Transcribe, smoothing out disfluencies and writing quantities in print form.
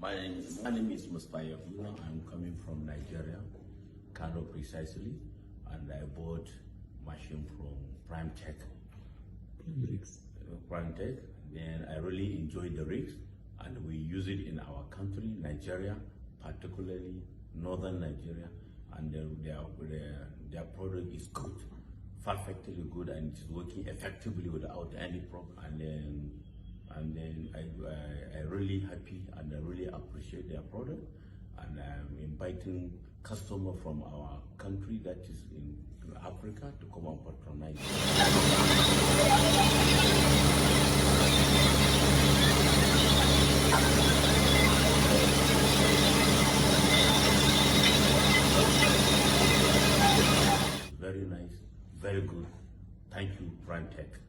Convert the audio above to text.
My name is Mustafa. I'm coming from Nigeria, Kano precisely, and I bought machine from Prime Tech. Prime Tech. Then I really enjoyed the rigs, and we use it in our country, Nigeria, particularly northern Nigeria, and their product is good, perfectly good, and it's working effectively without any problem. And then I really happy and I really appreciate their product, and I'm inviting customers from our country that is in Africa to come and patronize. Very nice, very good. Thank you, Prime Tech.